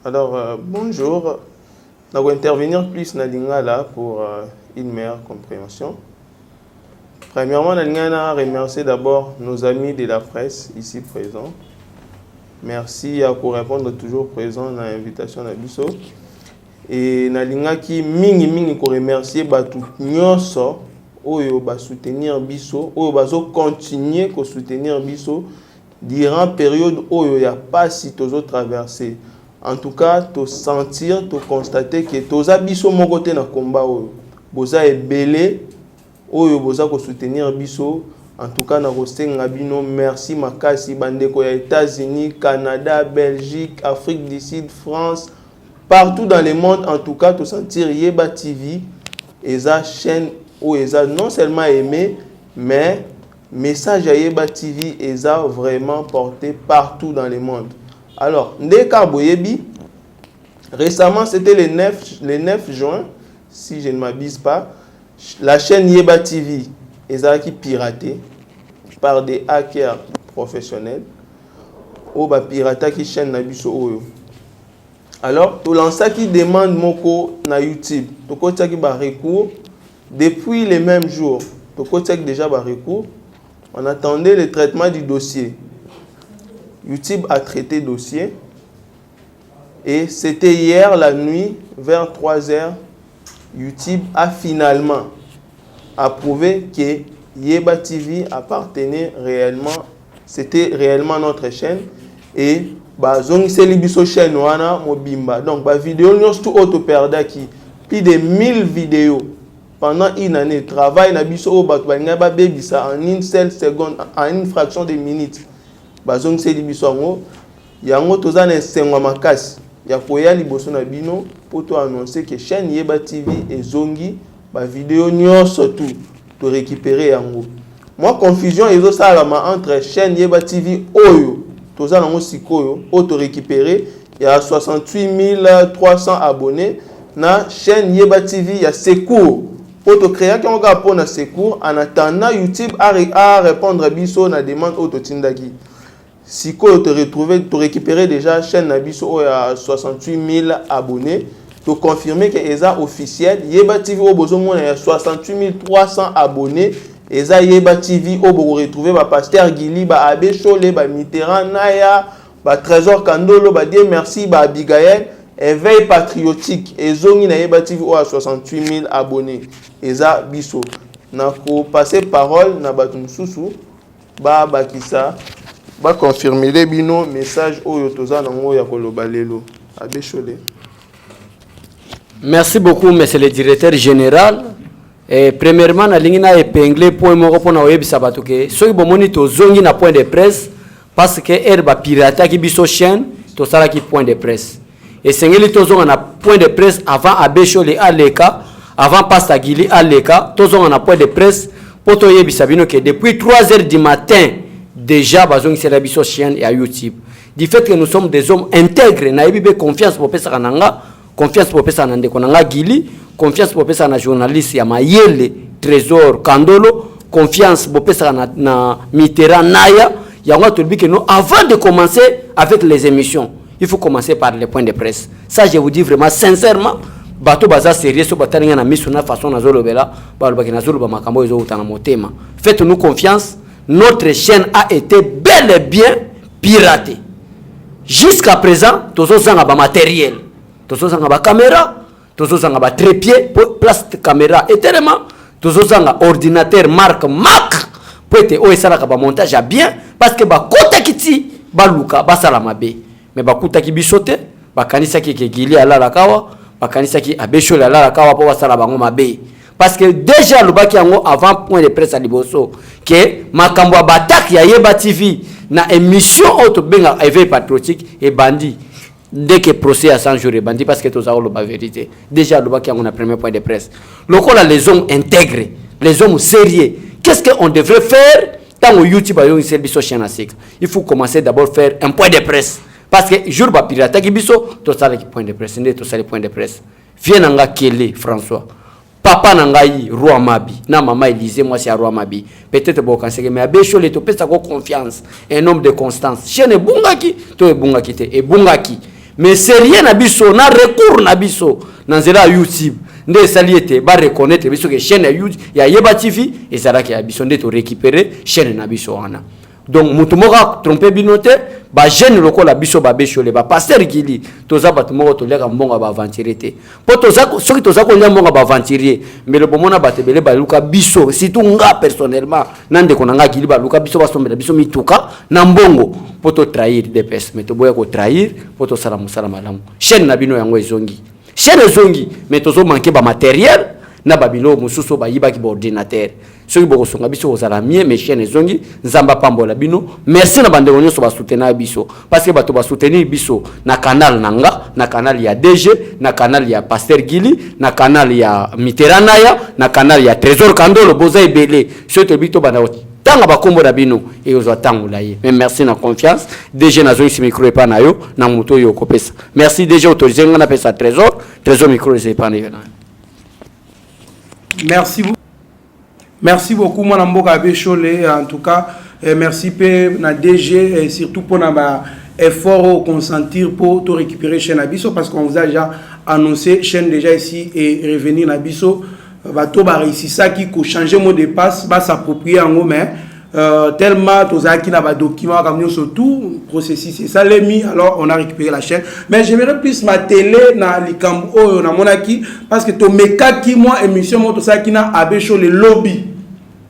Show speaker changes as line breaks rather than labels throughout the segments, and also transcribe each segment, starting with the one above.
Alors, bonjour. Nous allons intervenir plus dans Lingala pour une meilleure compréhension. Premièrement, nous allons remercier d'abord nos amis de la presse ici présents. Merci pour répondre toujours présent à l'invitation de Bisso. Et nous allons remercier tout nyonso oyo ba soutenir Bisso, oyo ba continuer à soutenir Bisso durant la période où il n'y a pas si toujours traversé. En tout cas, tu sentir, tu constater que tu as Bisso mon côté dans le combat. Vous avez belé, vous avez soutenir Bisso. En tout cas, merci makasi bandeko ya États-Unis, Canada, Belgique, Afrique du Sud, France, partout dans le monde. En tout cas, tu sentir Yeba TV, esa chaîne où esa non seulement aimé, mais message à Yeba TV est vraiment porté partout dans le monde. Alors, Ndeka Boyebi, récemment c'était le 9 juin, si je ne m'abuse pas, la chaîne Yeba TV est piratée par des hackers professionnels. Ou ba pirata qui chaîne Nabiso Oyo. Alors, tout lancé qui demande moko na YouTube, tout côté qui ba recours depuis les mêmes jours, tout côté déjà ba recours. On attendait le traitement du dossier. YouTube a traité le dossier. Et c'était hier la nuit, vers 3 heures, YouTube a finalement approuvé que Yeba TV appartenait réellement, c'était réellement notre chaîne. Et Zongi Selibiso chaîne wana mobimba. Donc, la vidéo, nous avons tout perdu qui plus de 1000 vidéos. Pendant une année, travail na biso o bato ba baby ça en une seule seconde, en une fraction de minutes. Bazong se di biso ngo, yango toza na sengwa makasi. Ya koya liboso na bino pour to annoncer que chaîne Yeba TV et Zongi ba vidéo nyonso tout to récupérer yango. Moi confusion ezo salama entre chaîne Yeba TV oyo toza nango sikoyo o to récupérer il y a 68 300 abonnés na chaîne Yeba TV ya secours. Pour te créer qu'on va pour na secours en attendant YouTube à répondre biso na demande auto tindaki. Si ko te retrouver te récupérer déjà chaîne na biso à 68 000 abonnés, te confirmer que eza officiel Yeba TV au besoin il y a 68 300 abonnés, eza Yeba TV au besoin retrouver ba pasteur Gili ba Abbé Cholé ba Mitterrand Naya ba Trésor Kandolo ba Dieu merci ba Abigaël. Éveil patriotique et Zongi na Yeba TV à 68 000 abonnés. Eza biso. Na ko passer parole na batum susu ba bakisa ba confirmer les bino message oyo toza nango ya koloba lelo. Abbé Cholé.
Merci beaucoup monsieur le directeur général. Et premièrement na lingina épinglé point moko pona oyebisa bato ke soki bomoni to zongi na point de presse parce que herba pirata ki biso chaîne to sala ki point de presse. Et Sengeli Tozon a point de presse avant Abbé Cholé à l'ECA, avant Pasta Gili à l'ECA, Tozon a point de presse pour Toye Bissabino que depuis 3 heures du matin, déjà, Bazong Serabiso Chien et à YouTube. Du fait que nous sommes des hommes intègres, naïbé confiance pour Pesa Kananga, confiance pour Pesa Nande Konanga Gili, confiance pour Pesa na journaliste Yamayele, Trésor Kandolo, confiance pour Pesa na Mitterrand Naya, Yanga Tulbi que nous, avant de commencer avec les émissions, il faut commencer par les points de presse. Ça, je vous dis vraiment sincèrement. Bato baza sérieux so batanga na miso na façon na zolobela ba bakina zoloba makambo ezo utana motema. Faites-nous confiance, notre chaîne a été bel et bien piratée. Jusqu'à présent, tozo zanga ba matériel, tozo zanga ba caméra, tozo zanga ba trépied, place de caméra et tellement tozo zanga ordinateur marque Mac pour être o esala ka ba montage bien parce que ba kota kiti ba luka ba sala mabe. Mais bakuta ki bisote bakanisa ki Gili ala la kawa bakanisa ki Abbé Cholé ala la kawa po basala bango mabe parce que déjà le baki yango avant point de presse à liboso que makambo batak ya Yeba TV na émission auto benga éveil patriotique et bandi dès que procès à 100 jours et bandi parce que tout ça la vérité déjà le baki yango na premier point de presse lokola les hommes intégrés les hommes sérieux qu'est-ce qu'on devrait faire tant YouTube a eu service au chien à cycle il faut commencer d'abord faire un point de presse. Parce que jour ba pirata ki biso to sala ki point de presse ndé to sala point de presse viens nanga Kélé François papa nangai Roi Mabi na maman Élysée moi c'est Roi Mabi peut-être bon conseiller mais Abbé Cholé to pesa ko confiance un homme de constance chaîne bungaki to bungaki te e bungaki mais sérieux na biso na recours na biso na nzela YouTube nde sali ete ba reconnaître biso que chaîne ya Yeba TV ezalaki ya biso nde to récupérer chaîne na biso wana. Donc mutu moka tromper binote ba jeune lokola biso ba beshole ba pasteur Gili toza batu moko to leka mbonga ba aventurier te po toza soki toza ko mbonga ba aventurier mais le bomona batebele ba luka biso surtout nga personnellement nande ko nanga Gili ba luka biso ba sombela biso mituka na mbongo po to trahir des personnes mais to boya ko trahir po to sala musala malamu chaîne na bino yango ezongi chaîne ezongi mais tozo manquer ba matériel na babilo mususu ba yiba ki ba ordinateur soki boko songa biso ozala mie mais chaîne ezongi nzamba pambola bino merci na bande onyo so ba soutenir biso parce que bato ba soutenir biso na canal nanga na canal ya DG na canal ya Pasteur Gili na canal ya Miteranaya na canal ya Trésor Kandolo boza ebele soto bito bana tanga ba kombo da bino et ozo tango la ye mais merci na confiance DG na zo isi micro epa na yo na moto yo kopesa merci DG autorisé ngana pesa Trésor micro epa na yo.
Merci beaucoup, mon amboka Bécholé. En tout cas, merci pour na DG et surtout pour notre effort au consentir pour tout récupérer chez Nabiso parce qu'on vous a déjà annoncé chaîne déjà ici et revenir Nabiso. Bato ba réussi ça qui ko changer mot de passe, ba s'approprier en haut mais tellement tous qui n'a pas document comme nous surtout processus c'est ça les mis alors on a récupéré la chaîne mais j'aimerais plus ma télé na likambo na monaki parce que to meka qui moi émission moi tout ça qui na abécho le lobby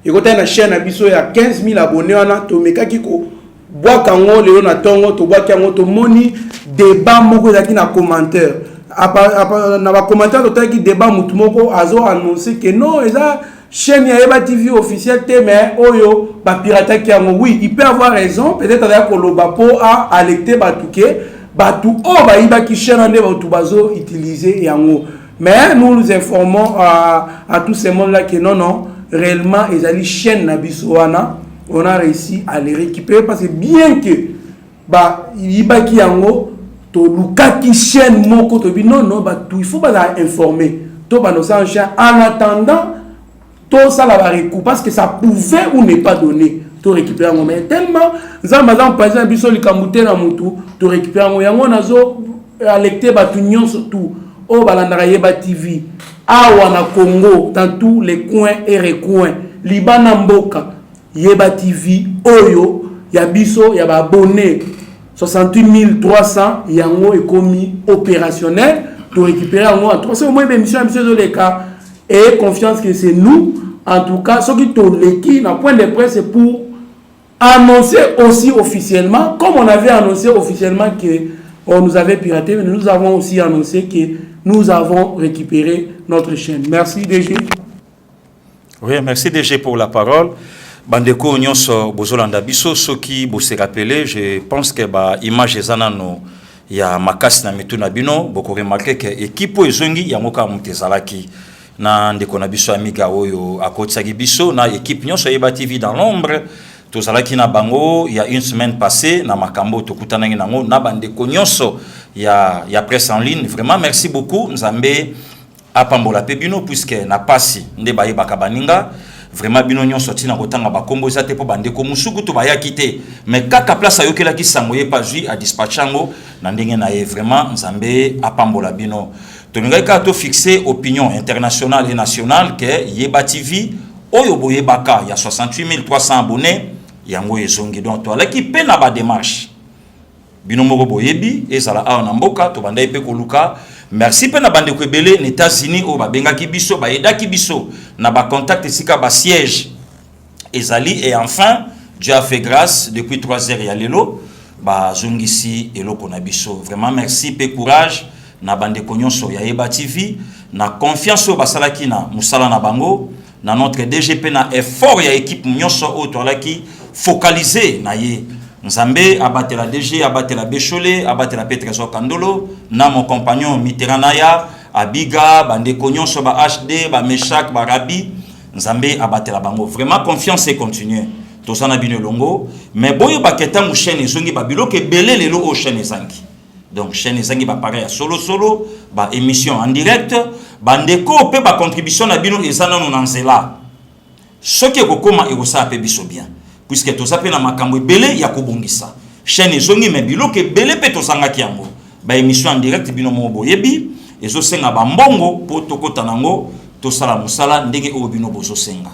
et quand na chaîne abiso il y a 15 000 abonnés on a to meka qui ko bois kango le na tongo to bois kango to moni débat moko za qui na commentaire na ba commentaire to qui débat mutu moko azo annoncer que non eza chaîne Yeba TV officielle mais oyo ba pirate qui a oui il peut avoir raison peut-être avec koloba po a alerter batuke batu o ba iba ki chaîne ande batu bazo utiliser yango mais nous informons à tous ces monde là que non réellement ezali chaîne na biso wana on a réussi à les récupérer parce que bien que ba iba ki yango to luka ki chaîne moko to bi non batu il faut ba informer to ba no sa en attendant tout ça la récoup parce que ça pouvait ou n'est pas donné tout récupérer en mais tellement zamba par exemple biso likamute na mutu tout récupérer en yango nazo alecter batunyon surtout au balandara Yeba TV awa na Congo dans tous les coins et recoins Libana mboka Yeba TV oyo ya biso ya ba abonné 68 300 yango ekomi opérationnel tout récupérer en 300 au moins émission de l'écart et confiance que c'est nous en tout cas ce qui tourne l'équipe na point de presse pour annoncer aussi officiellement comme on avait annoncé officiellement que on nous avait piraté mais nous avons aussi annoncé que nous avons récupéré notre chaîne. Merci DG.
Oui, merci DG pour la parole. Bandeko nyonso bozolanda biso soki bo se rappeler je pense que ba image ezanano ya makasi na mitu na bino boko remarquer que équipe ezongi yango ka mutezalaki na ndeko na biso amiga oyo akotsaki biso na équipe nyonso Yeba TV dans l'ombre tozalaki na bango il y a une semaine passée na makambo tokutanaki nango na bandeko nyonso ya presse en ligne vraiment merci beaucoup nzambe apambola pe bino puisque na pasi nde bayebaka baninga vraiment bino nyonso tina kotanga bakombo ezate po bandeko musuku to bayaki te mais kaka place ayokelaki sango ye pas jui a dispatchango na ndenge na ye vraiment nzambe apambola bino tolingai ka to fixer opinion internationale et nationale que Yeba TV oyo boyebaka ya 68 300 abonnés yango ezongi donc to alaki pe na ba démarche bino moko boyebi ezala awa na mboka to bandai pe koluka merci pe na bande ko ebele na États-Unis o babengaki biso ba edaki biso na ba contact sika ba siège ezali et enfin Dieu a fait grâce depuis 3 heures ya lelo ba zongisi eloko na biso vraiment merci pe courage na bande konyonso ya Yeba TV na confiance au basalaki na musala na bango na notre DGP na effort ya équipe nyonso o toalaki focaliser na ye nzambe abatela DG abatela Bécholé abatela Trésor Kandolo na mon compagnon Miteranaya abiga bande konyonso ba HD ba Meshak ba Rabi nzambe abatela bango vraiment confiance et continuer tosana bino longo mais boyo baketa mu chaîne ezongi ba biloko ebele lelo o chaîne ezangi. Donc chaîne ezangi ba pareil solo ba émission en direct bandeko pe ba contribution na bino ezana no nanzela soki kokoma ekosa pe biso bien puisque to sape na makambo ebele ya kobongisa chaîne ezongi me biloko ebele pe tosanga kiango ba émission en direct bino mo boyebi ezo senga ba mbongo po tokota nango to sala musala ndenge o bino bozo senga.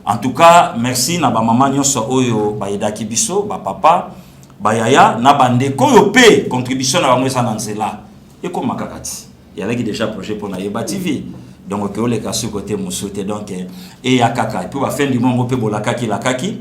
En tout cas, merci na ba maman nyonso oyo ba yedaki biso, ba papa, ba yaya na bande ko yo pe contribution na bango esa na nzela. Eko makakati. Il y avait déjà projet pour na Yeba TV. Donc que les cas sur côté musote donc et ya kaka. Puis va fin du monde pe bolakaki la kaki.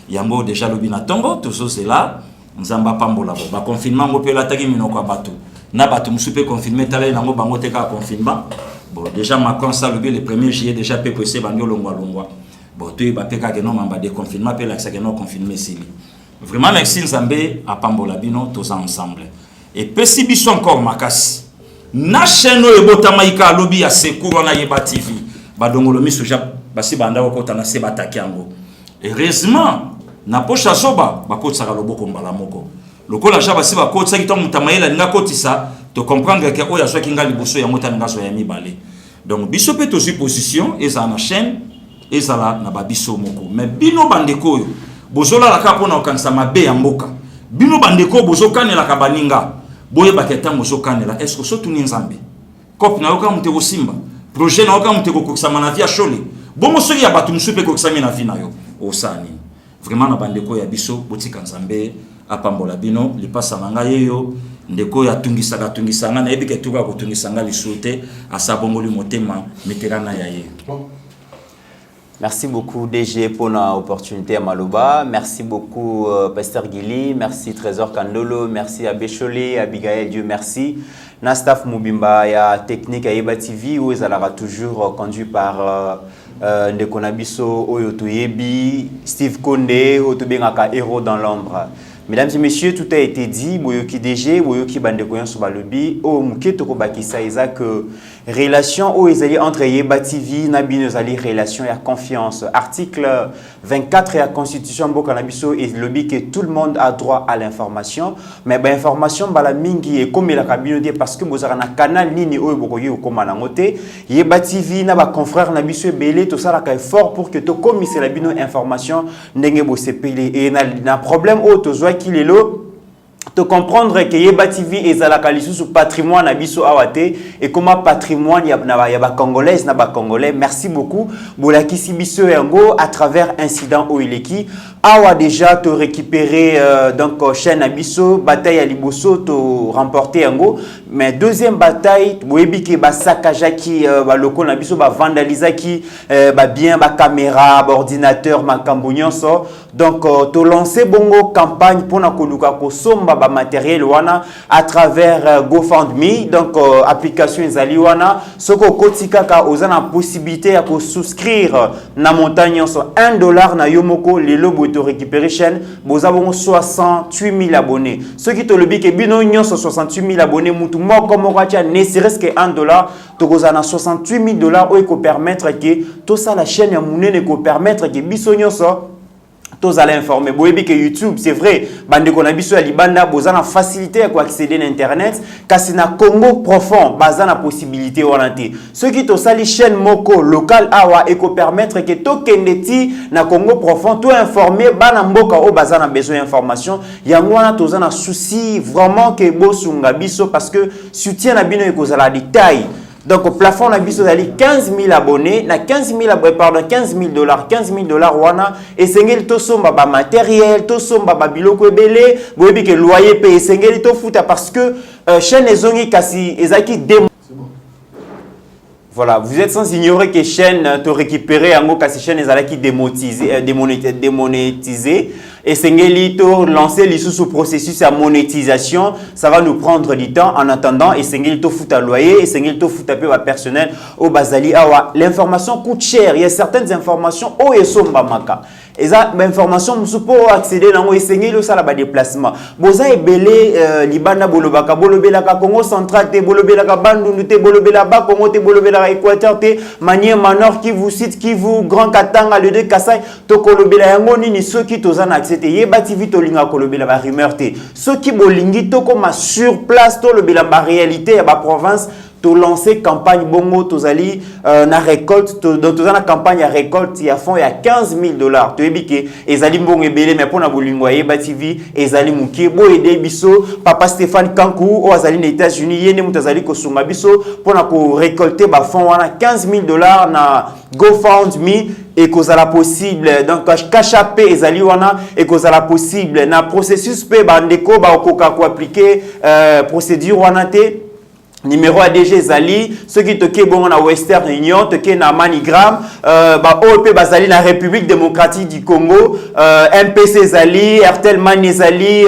Yambo déjà lobina tongo tout ça c'est là. Nzamba pambola bo. Ba confinement ngo pe la taki minoko bato. Na bato musupe confinement tala na ngo bango te ka confinement. Bon déjà Macron ça le 1er juillet déjà pe poser bango longwa longwa. Bon tu ba pe ka que non mamba de confinement pe la que non confinement sili. Vraiment merci Nzambe à pambola bino tous ensemble. Et pesi biso encore makasi. Na chaîne ebota maika lobi ya secours na Yeba TV badongolo miso ja basi banda ko tana se bataki yango heureusement na pocha soba bakotsa ka loboko mbala moko lokola ja basi bakotsa ki to mutamayela nga kotisa to comprendre que oya soki ngali boso ya mota nga so ya mibale donc biso pe to position eza na chaîne eza la na babiso moko mais bino bandeko yo bozola la ka pona okanisa mabe ya mboka bino bandeko bozokanela ka baninga boye baketa mozo kanela est-ce que so tuni nzambe cop na yoka muteko simba projet na yoka muteko kokisama na via shole bomo soki ya batu musupe kokisama na vi na yo osani vraiment na bandeko ya biso botika nzambe apambola bino lipasa nanga yeyo ndeko ya tungisanga na ebike tuka ko tungisanga lisute asabongoli motema meterana ya ye.
Merci beaucoup DG pour l'opportunité à Maloba. Merci beaucoup Pasteur Gili. Merci Trésor Kandolo. Merci à Bécholé, Abigail, Dieu merci. Nastaf Moubimba, il y a technique à Yeba TV où ils allaient toujours conduit par Ndekonabiso, Oyoto Yebi, Steve Kondé, Otobengaka Héros dans l'ombre. Mesdames et messieurs, tout a été dit. Boyoki DG, Boyoki Bandekoyan Sobalobi, O Muketoko Bakisa Isaac, relation où ils allaient entre Yeba TV, Nabi Nozali, relation et confiance. Article 24 de la Constitution Bokanabiso et lobby que tout le monde a droit à l'information. Mais l'information, la mingi et comme la cabine parce que vous avez un canal nini ou bokoyi ou comme anangote. Yeba TV, na ba confrère Nabiso et Belé, tout ça là fort pour que tu commisses la bino information n'enge bo sepeli et na problème auto qu'il est là, de comprendre que Yeba TV est à la qualité sous patrimoine abisso awate et comment patrimoine y a congolais na ba congolais. Merci beaucoup bolaki sibiso yango à travers incident oileki awa déjà te récupérer donc chaîne abisso bataille à liboso te remporter yango mais deuxième bataille boyebi ke ba saccage ki ba loko na biso ba vandaliser ki ba bien ba caméra ba ordinateur makambo nyonso donc te lancer bongo campagne pour na koluka ko somba ba matériel wana à travers GoFundMe donc application ezali wana soko kotika ka ozana possibilité ya ko souscrire na montagne so $1 na yomoko lelo boto récupérer chaîne boza bongo 68 000 abonnés ceux qui te le bik bino nyonso 68 000 abonnés mutu moko moko tia ne serait-ce que $1 to kozana 68 000 $ o ko permettre que tout ça la chaîne ya munene ko permettre que biso nyonso tous allez informer. Boyebi que YouTube, c'est vrai, bande konabiso ya libanda bozana facilité à accéder à internet, kasi na Congo profond, bazana possibilité wanante. Ceux qui to sali chaîne moko local awa et ko permettre que to kendeti na Congo profond to informer bana mboka o bazana besoin d'information, yango wana tozana souci vraiment que bosunga biso parce que soutien na bino ekozala détail. Donc au plafond on a vu 15 000 abonnés, na 15 000 $, 15 000 $ wana et sengeli to somba ba matériel, to somba ba biloko ebele, boyebi ke loyer paye sengeli to futa parce que chaîne ezongi kasi ezaki démo. Voilà, vous êtes sans ignorer que chaîne te récupérer en gros chaîne ezalaki démonétisé et sengeli to lancer les sous processus à monétisation, ça va nous prendre du temps en attendant et sengeli to futa loyer et sengeli to futa peu personnel au bazali awa l'information coûte cher, il y a certaines informations o esomba maka. Et ça, l'information, nous pouvons accéder dans le ça la déplacement. Boza ebele libanda bolobaka bolobelaka Congo central te bolobelaka Bandundu te bolobelaka Congo te bolobelaka Équateur te manier manor qui vous cite qui vous Grand Katanga le de Kasai to kolobela yango nini ceux qui tozana accepter Yeba TV to linga kolobela ba rumeur te ceux qui bolingi to comme sur place to lobela ba réalité ya ba province to lancer campagne bongo tozali na récolte donc tozana campagne à récolte ya fond ya $15,000 to ebike ezali mbongo ebele mais pona bolingo Yeba TV ezali mukie bo aider biso papa Stéphane Kankou o azali na États-Unis yene mutazali ko sunga biso pona ko récolter ba fond wana $15,000 na GoFundMe et kozala possible donc Cash App ezali wana et kozala possible na processus pe bandeko ba okoka ko appliquer procédure wana te numéro ADG Zali, ceux qui toquent bon na Western Union, toquent na Manigram, OEP Bazali na République démocratique du Congo, MPC Zali, Airtel Money Zali,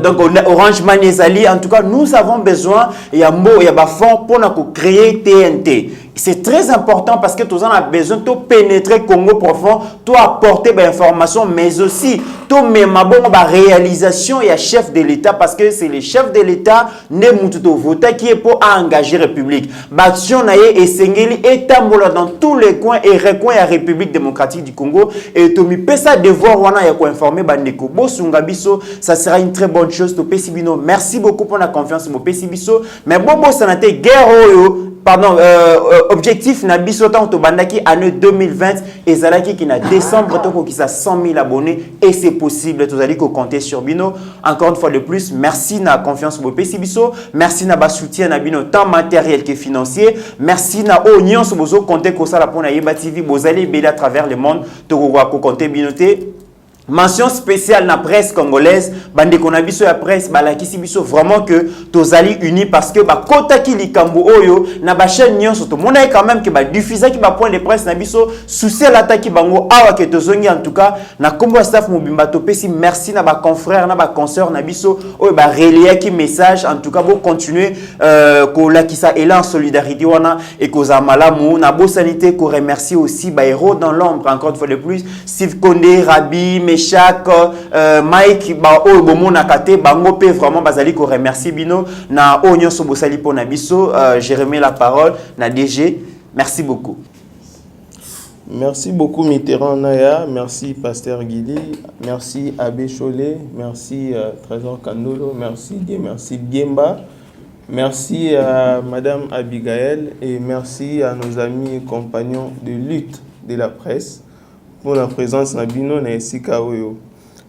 donc Orange Money Zali. En tout cas, nous avons besoin, il y a mot, il y a fonds pour créer TNT. C'est très important parce que tous on a besoin de pénétrer Congo profond, de apporter des informations, mais aussi de même la réalisation et chef de l'État parce que c'est le chef de l'État qui est pour engager la République. L'action et Sengeli est dans tous les coins et recoins la République démocratique du Congo et to mi pesa devoir wana ya ko informer bandeko bosunga biso, ça sera une très bonne chose to Pesibino. Merci beaucoup pour la confiance mo Pesibiso, mais bobo sanate guerre oyo pardon, objectif na biso tant to bandaki année 2020 et zalaki qui na décembre toko qui sa 100 000 abonnés et c'est possible tous allez compter sur Bino. Encore une fois de plus, merci na confiance au Pesibiso, merci na ba soutien na Bino tant matériel que financier, merci na oignon so bozo compter ko sala pour na Yeba TV bozali belé à travers le monde to ko compter Binoté. Mention spéciale na presse congolaise, bande konabiso ya presse, balakisi biso vraiment que tozali unis parce que ba kota ki likambo oyo na ba chaîne nyonso to mona quand même que ba diffuser ki ba point de presse na biso souci l'attaque bango awa ke tozongi en tout cas na kombo staff mobimba to pesi merci na ba confrères na ba consoeurs na biso oyo ba relayer ki message en tout cas bo continuer ko lakisa élan solidarité wana et ko za malamu na bo sanité ko remercier aussi ba héros dans l'ombre encore une fois de plus Steve Kondé Rabi chaque Mike ba o bomona kate bango pe vraiment bazali ko remercier bino na onyo so bosali pona biso je remets la parole na DG. Merci beaucoup.
Merci beaucoup Mitterrand Naya, merci Pasteur Guili, merci Abbé Cholet, merci Trésor Kandolo, merci Guy, merci Biemba, merci à Madame Abigail et merci à nos amis et compagnons de lutte de la presse pour la présence na Bino na esika oyo.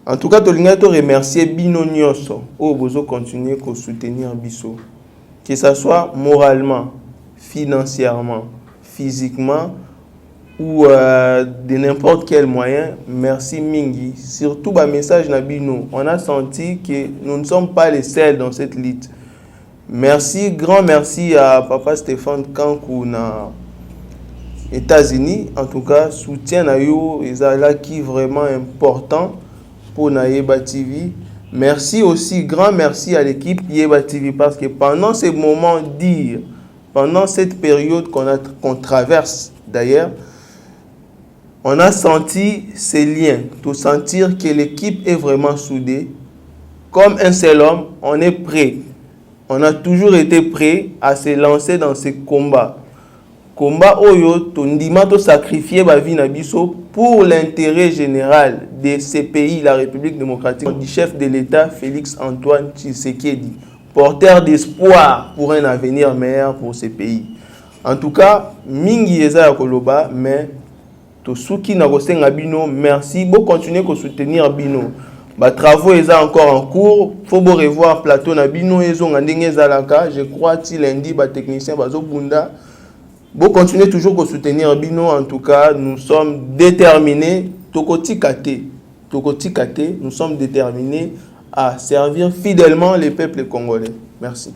En tout cas, tolinga to remercier Bino nyonso o bozo continuer ko soutenir biso. Que ça soit moralement, financièrement, physiquement ou de n'importe quel moyen, merci mingi. Surtout ba message na Bino, on a senti que nous ne sommes pas les seuls dans cette lutte. Merci, grand merci à papa Stéphane Kankou na États-Unis, en tout cas, soutien à yo là qui vraiment important pour Yeba TV. Merci aussi, grand merci à l'équipe Yeba TV parce que pendant ces moments durs, pendant cette période qu'on traverse d'ailleurs, on a senti ces liens, tout sentir que l'équipe est vraiment soudée. Comme un seul homme, on est prêt. On a toujours été prêt à se lancer dans ces combats. Combat oyo tondima to sacrifier ba vie na biso pour l'intérêt général de ces pays, la République démocratique du chef de l'État Félix Antoine Tshisekedi, porteur d'espoir pour un avenir meilleur pour ces pays. En tout cas, mingi eza ya koloba mais to suki na kosenga bino, merci, bo continuer ko soutenir bino. Ba travaux eza encore en cours, faut bo revoir plateau na bino ezonga ndenge ezalaka, je crois ti lundi ba technicien bazo bunda. Bon, continuez toujours à soutenir Bino. En tout cas, nous sommes déterminés. Tokoti Kate, nous sommes déterminés à servir fidèlement les peuples congolais. Merci.